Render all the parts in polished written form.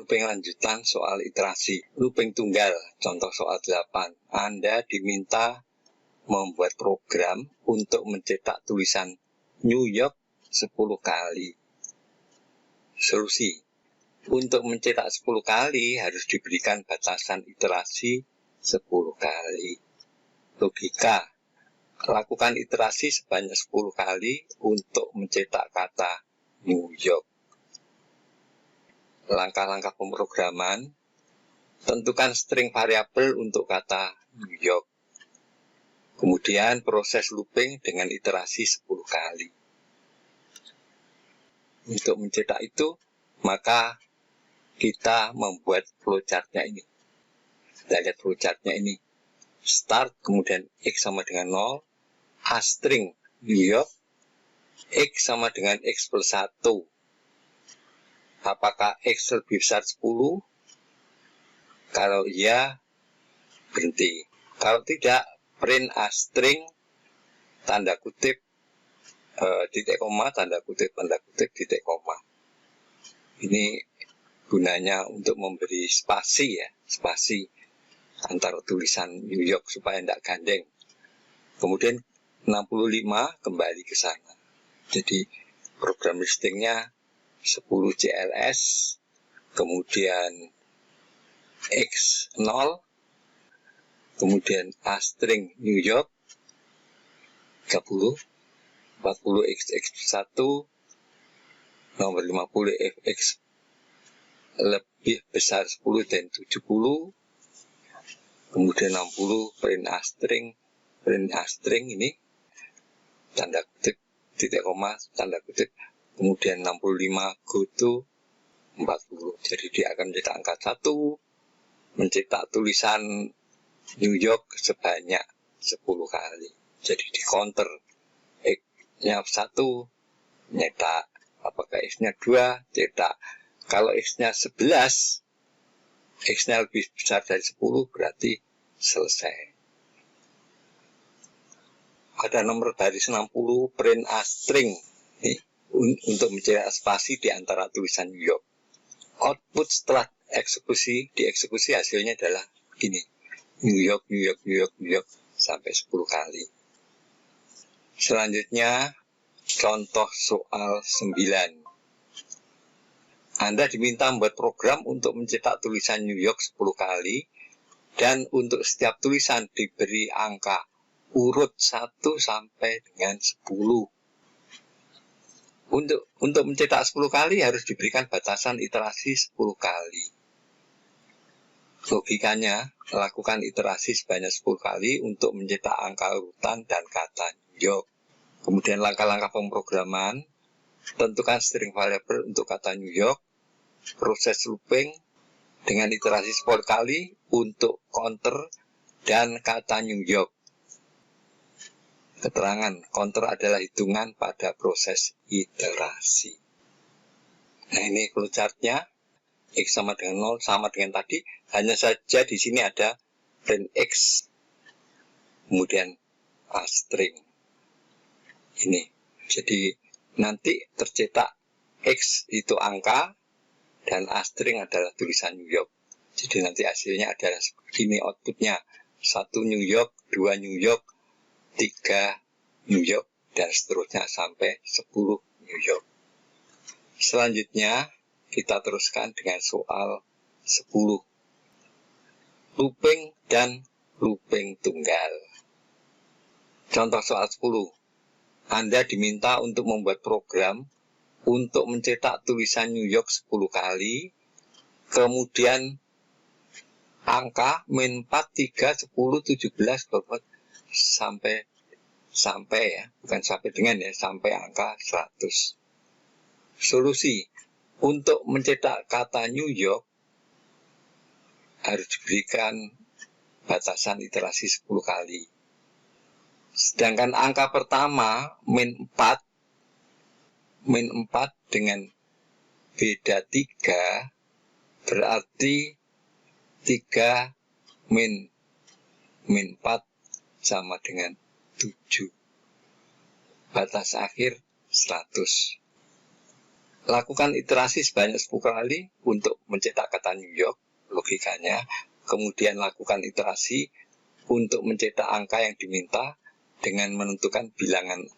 Looping lanjutan soal iterasi. Looping tunggal, contoh soal 8. Anda diminta membuat program untuk mencetak tulisan New York 10 kali. Solusi. Untuk mencetak 10 kali harus diberikan batasan iterasi 10 kali. Logika. Lakukan iterasi sebanyak 10 kali untuk mencetak kata New York. Langkah-langkah pemrograman. Tentukan string variabel untuk kata New York. Kemudian proses looping dengan iterasi 10 kali. Untuk mencetak itu, maka kita membuat flowchart-nya ini. Kita lihat flowchart-nya ini. Start, kemudian X sama dengan 0. A string New York. X sama dengan X plus 1. Apakah X lebih besar 10? Kalau iya, berhenti. Kalau tidak, print A string, tanda kutip, titik koma, tanda kutip, titik koma. Ini gunanya untuk memberi spasi ya, spasi antara tulisan New York supaya tidak gandeng. Kemudian 65 kembali ke sana. Jadi program listingnya 10 CLS, kemudian X0, kemudian A string New York 30, 40 XX1, nomor 50 FX lebih besar 10 dan 70, kemudian 60 print A string ini tanda kutip, titik koma, tanda kutip, kemudian 65 go to 40. Jadi dia akan mencetak angka 1, mencetak tulisan New York sebanyak 10 kali. Jadi di counter X-nya 1, nyetak. Apakah X-nya 2, cetak. Kalau X-nya 11, X-nya lebih besar dari 10, berarti selesai. Ada nomor baris 60, print A string. Nih, untuk mencetak spasi di antara tulisan New York. Output setelah dieksekusi hasilnya adalah begini. New York, sampai 10 kali. Selanjutnya, contoh soal 9. Anda diminta membuat program untuk mencetak tulisan New York 10 kali, dan untuk setiap tulisan diberi angka urut 1 sampai dengan 10. Untuk mencetak 10 kali harus diberikan batasan iterasi 10 kali. Logikanya, lakukan iterasi sebanyak 10 kali untuk mencetak angka urutan dan kata New York. Kemudian langkah-langkah pemrograman, tentukan string variable untuk kata New York, proses looping dengan iterasi 10 kali untuk counter dan kata New York. Keterangan, counter adalah hitungan pada proses iterasi. Nah, ini flowchart-nya. X sama dengan 0, sama dengan tadi. Hanya saja di sini ada print X. Kemudian A string. Ini. Jadi nanti tercetak X itu angka dan A string adalah tulisan New York. Jadi nanti hasilnya adalah begini outputnya. 1 New York, 2 New York, 3 New York, dan seterusnya sampai 10 New York. Selanjutnya, kita teruskan dengan soal 10. Looping dan looping tunggal. Contoh soal 10. Anda diminta untuk membuat program untuk mencetak tulisan New York 10 kali, kemudian angka min 4, 3, 10, 17, sampai ya, bukan sampai dengan ya, sampai angka 100. Solusi. Untuk mencetak kata New York harus diberikan batasan iterasi 10 kali. Sedangkan angka pertama min 4 dengan beda 3 berarti 3 min 4 sama dengan 7. Batas akhir 100. lakukan iterasi sebanyak 10 kali untuk mencetak kata New York, logikanya. Kemudian lakukan iterasi untuk mencetak angka yang diminta dengan menentukan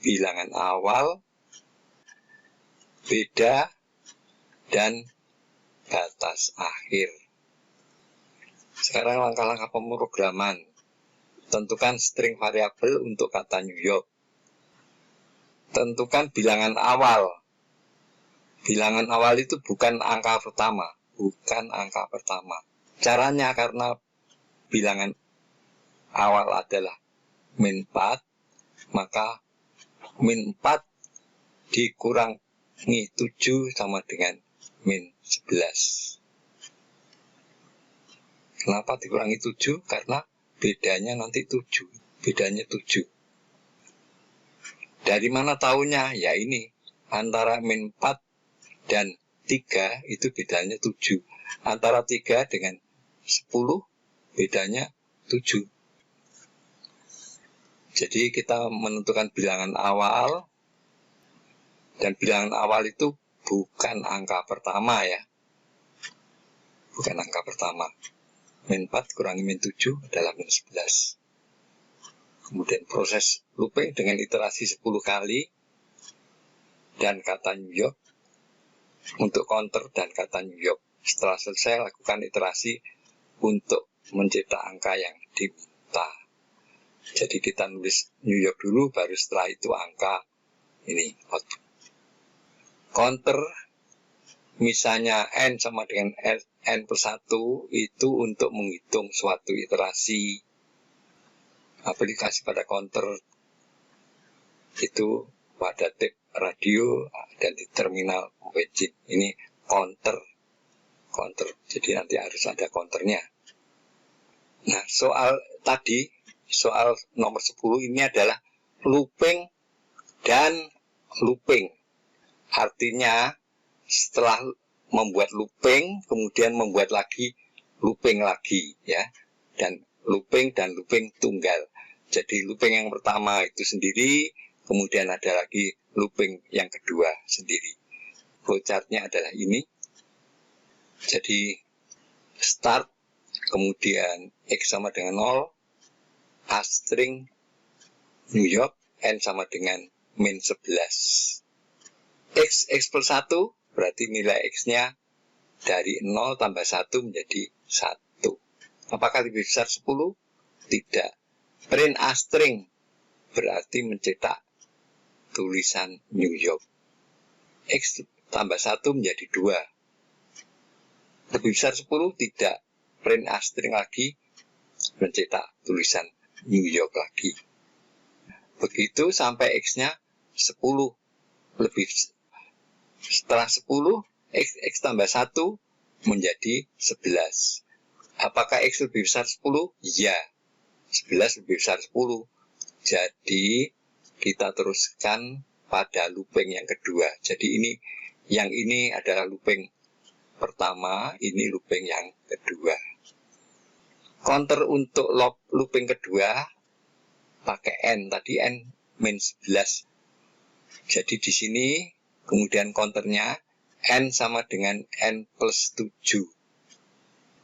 bilangan awal, beda, dan batas akhir. Sekarang langkah-langkah pemrograman. Tentukan string variabel untuk kata New York. Tentukan bilangan awal. Bilangan awal itu bukan angka pertama. Caranya karena bilangan awal adalah min 4, maka min 4 dikurangi 7 sama dengan min 11. Kenapa dikurangi 7? Karena bedanya nanti 7. Bedanya 7. Dari mana tahunya? Ya ini, antara min 4 dan 3 itu bedanya 7. Antara 3 dengan 10 bedanya 7. Jadi kita menentukan bilangan awal, dan bilangan awal itu bukan angka pertama ya. Bukan angka pertama. Min 4 kurangi min 7 adalah min 11. Kemudian proses looping dengan iterasi 10 kali dan kata New York untuk counter dan kata New York. Setelah selesai lakukan iterasi untuk mencetak angka yang diminta. Jadi kita nulis New York dulu, baru setelah itu angka ini output. Counter misalnya n sama dengan n plus 1 itu untuk menghitung suatu iterasi. Aplikasi pada counter itu pada tape radio dan di terminal wajib. Ini counter. Jadi nanti harus ada counternya. Nah, soal nomor 10 ini adalah looping dan looping. Artinya setelah membuat looping, kemudian membuat lagi looping lagi ya. Dan looping tunggal. Jadi looping yang pertama itu sendiri, kemudian ada lagi looping yang kedua sendiri. Flowchartnya adalah ini. Jadi start, kemudian X sama dengan 0, A string New York, N sama dengan min 11. X plus 1 berarti nilai X-nya dari 0 tambah 1 menjadi 1. Apakah lebih besar 10? Tidak. Print A string berarti mencetak tulisan New York. X tambah 1 menjadi 2. Lebih besar 10? Tidak. Print A string lagi mencetak tulisan New York lagi. Begitu sampai X-nya 10. Setelah 10, X tambah 1 menjadi 11. Apakah X lebih besar 10? Ya. 11 lebih besar 10. Jadi kita teruskan pada looping yang kedua. Jadi yang ini adalah looping pertama, ini looping yang kedua. Counter untuk looping kedua pakai N, tadi N min 11. Jadi di sini kemudian counternya N sama dengan N plus 7.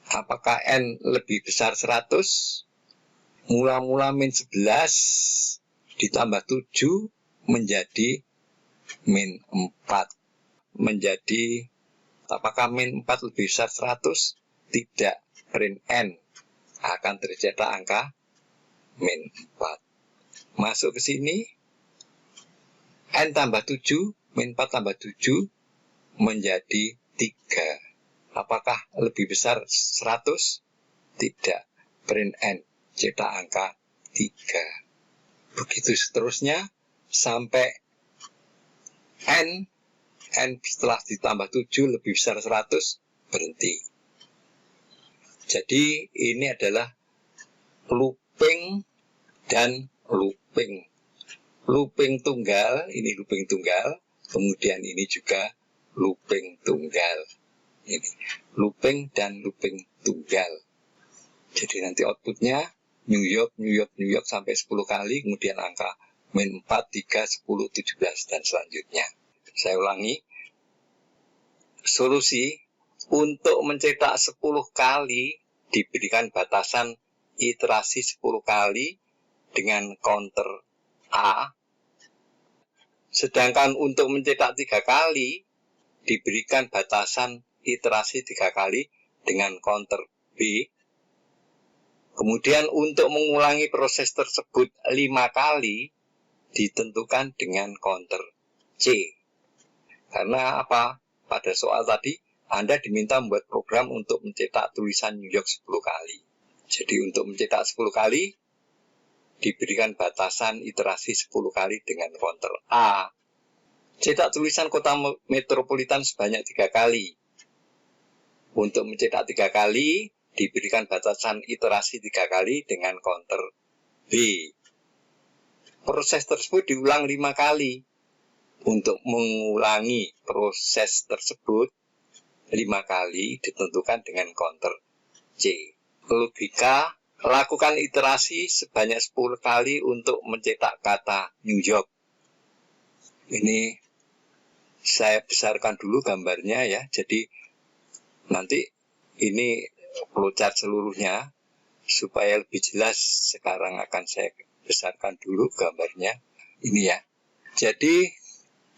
Apakah N lebih besar 100? Mula-mula min 11 ditambah 7 menjadi min 4. Apakah min 4 lebih besar 100? Tidak. Print N akan tercetak angka min 4. Masuk ke sini, N tambah 7, min 4 tambah 7 menjadi 3. Apakah lebih besar 100? Tidak. Print N, cetak angka 3. Begitu seterusnya sampai N setelah ditambah 7 lebih besar 100, berhenti. Jadi ini adalah looping dan looping. Looping tunggal, ini looping tunggal, kemudian ini juga looping tunggal. Ini looping dan looping tunggal. Jadi nanti outputnya New York sampai 10 kali, kemudian angka min 4, 3, 10, 17 dan selanjutnya. Saya ulangi. solusi untuk mencetak 10 kali diberikan batasan iterasi 10 kali dengan counter A. Sedangkan untuk mencetak 3 kali diberikan batasan iterasi 3 kali dengan counter B. Kemudian untuk mengulangi proses tersebut 5 kali ditentukan dengan counter C. Karena apa? Pada soal tadi Anda diminta membuat program untuk mencetak tulisan New York 10 kali. Jadi untuk mencetak 10 kali diberikan batasan iterasi 10 kali dengan counter A. Cetak tulisan kota metropolitan sebanyak 3 kali. Untuk mencetak 3 kali diberikan batasan iterasi 3 kali dengan counter B. Proses tersebut diulang 5 kali. Untuk mengulangi proses tersebut 5 kali ditentukan dengan counter C. Logika, lakukan iterasi sebanyak 10 kali untuk mencetak kata New York. Ini saya besarkan dulu gambarnya ya. Jadi nanti ini flowchart seluruhnya supaya lebih jelas. Sekarang akan saya besarkan dulu gambarnya. Ini ya. Jadi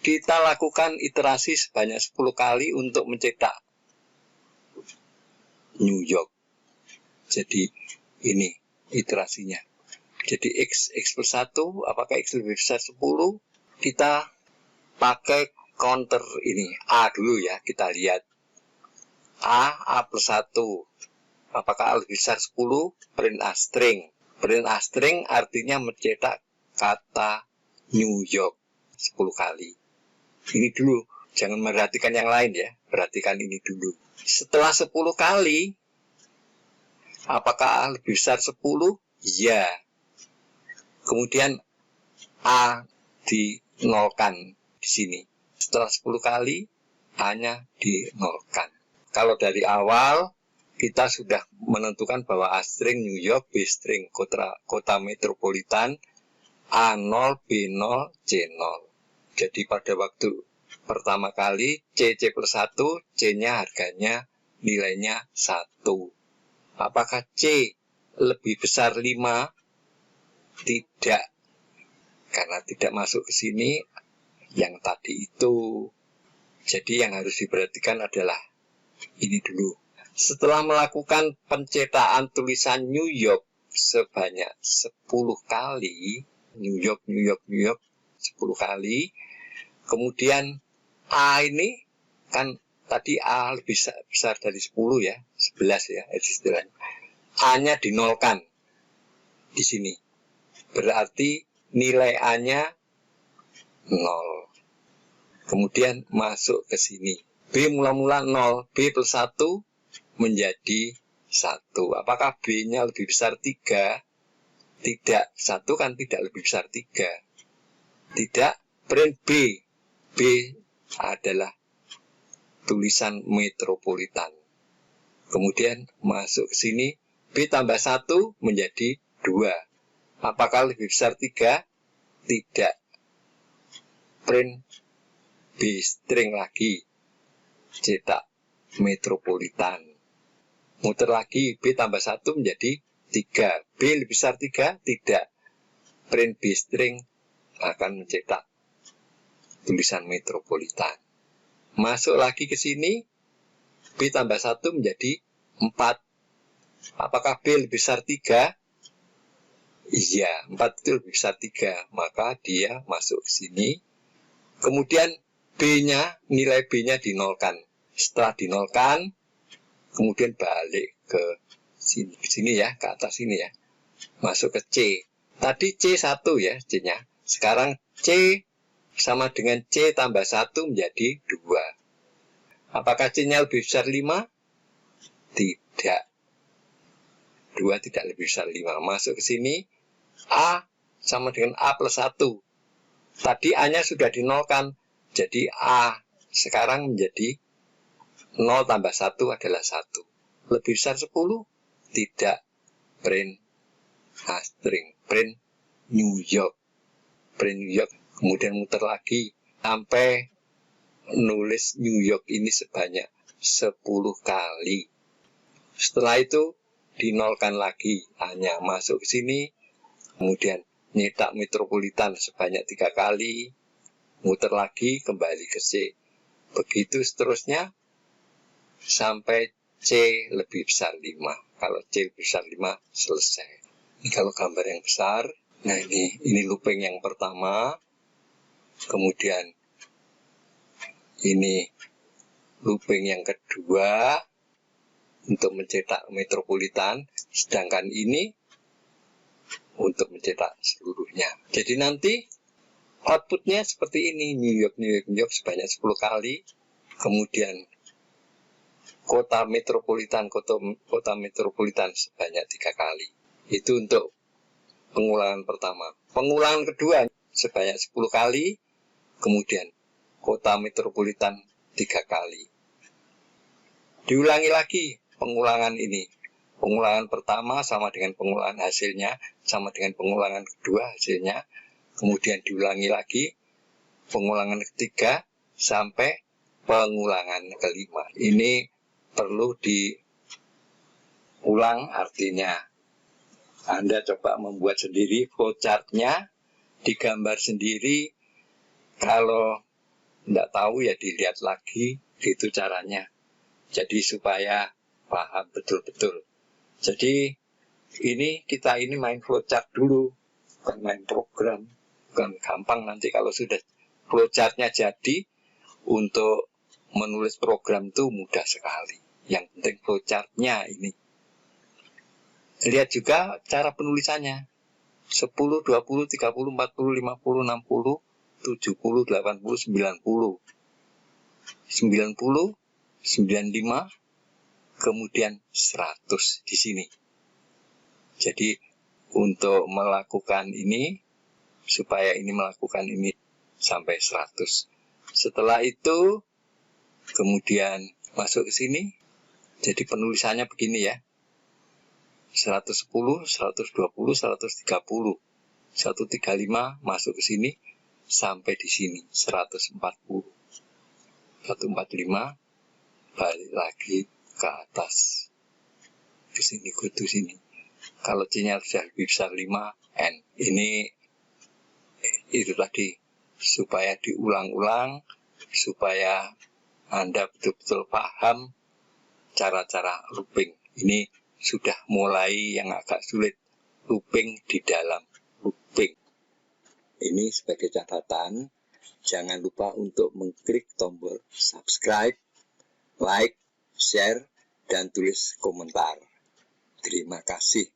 kita lakukan iterasi sebanyak 10 kali untuk mencetak New York. Jadi ini iterasinya. Jadi X plus 1, apakah X lebih besar 10? Kita pakai counter ini A dulu ya, kita lihat. A plus 1. Apakah A lebih besar 10? Print A string. Print A string artinya mencetak kata New York 10 kali. Ini dulu, jangan merhatikan yang lain ya, perhatikan ini dulu. Setelah 10 kali, apakah A lebih besar 10? Ya. Kemudian A dinolkan di sini. Setelah 10 kali, A-nya dinolkan. Kalau dari awal, kita sudah menentukan bahwa A string New York, B string kota metropolitan, A0, B0, C0. Jadi pada waktu pertama kali, C plus 1, C-nya harganya, nilainya 1. Apakah C lebih besar 5? Tidak. Karena tidak masuk ke sini yang tadi itu. Jadi yang harus diperhatikan adalah ini dulu. Setelah melakukan pencetakan tulisan New York sebanyak 10 kali, New York 10 kali, kemudian A ini kan tadi A lebih besar dari 10 ya, 11 ya istilahnya. A-nya dinolkan di sini. Berarti nilai A-nya 0. Kemudian masuk ke sini. B mula-mula 0, B plus 1 menjadi 1. Apakah B-nya lebih besar 3? Tidak, 1 kan tidak lebih besar 3. Tidak, print B. B adalah tulisan metropolitan. Kemudian masuk ke sini, B tambah 1 menjadi 2. Apakah lebih besar 3? Tidak. Print B string lagi. Cetak metropolitan. Muter lagi, B tambah 1 menjadi 3. B lebih besar 3? Tidak. Print B string akan mencetak tulisan metropolitan. Masuk lagi ke sini, B tambah 1 menjadi 4. Apakah B lebih besar 3? Iya, 4 itu lebih besar 3. Maka dia masuk ke sini. Kemudian B-nya, nilai B-nya dinolkan. Setelah dinolkan, kemudian balik ke sini ya, ke atas sini ya. Masuk ke C. Tadi C1 ya, C-nya. Sekarang C sama dengan C tambah 1 menjadi 2. Apakah C-nya lebih besar 5? Tidak. 2 tidak lebih besar 5. Masuk ke sini. A sama dengan A plus 1. Tadi A-nya sudah dinolkan. Jadi A sekarang menjadi 0 tambah 1 adalah 1. Lebih besar 10? Tidak. Print A string. Print New York. Print New York. Kemudian muter lagi sampai nulis New York ini sebanyak 10 kali. Setelah itu dinolkan lagi, hanya masuk ke sini, kemudian nyetak metropolitan sebanyak 3 kali, muter lagi kembali ke C. Begitu seterusnya sampai C lebih besar 5. Kalau C lebih besar 5 selesai. Ini kalau gambar yang besar. Nah ini looping yang pertama. Kemudian ini looping yang kedua untuk mencetak metropolitan, sedangkan ini untuk mencetak seluruhnya. Jadi nanti outputnya seperti ini, New York sebanyak 10 kali, kemudian kota metropolitan sebanyak 3 kali. Itu untuk pengulangan pertama. Pengulangan kedua sebanyak 10 kali, kemudian kota metropolitan 3 kali. Diulangi lagi pengulangan ini. Pengulangan pertama sama dengan pengulangan hasilnya, sama dengan pengulangan kedua hasilnya. Kemudian diulangi lagi pengulangan ketiga sampai pengulangan kelima. Ini perlu diulang, artinya Anda coba membuat sendiri flowchart-nya, digambar sendiri. Kalau tidak tahu ya dilihat lagi, itu caranya. Jadi supaya paham betul-betul. Jadi kita main flowchart dulu, bukan main program. Bukan gampang nanti kalau sudah flowchart-nya jadi, untuk menulis program itu mudah sekali. Yang penting flowchart-nya ini. Lihat juga cara penulisannya. 10, 20, 30, 40, 50, 60, 70, 80, 90. 90, 95, kemudian 100 di sini. Jadi untuk melakukan ini, supaya ini melakukan ini sampai 100. Setelah itu kemudian masuk ke sini. Jadi penulisannya begini ya. 110, 120, 130. 135 masuk ke sini sampai di sini 140. 145 balik lagi ke atas ke sini, kudu sini. Kalau C-nya sudah lebih besar 5, N. Ini itu tadi, supaya diulang-ulang, supaya Anda betul-betul paham cara-cara looping. Ini sudah mulai yang agak sulit, looping di dalam looping. Ini sebagai catatan, jangan lupa untuk mengklik tombol subscribe, like, share, dan tulis komentar. Terima kasih.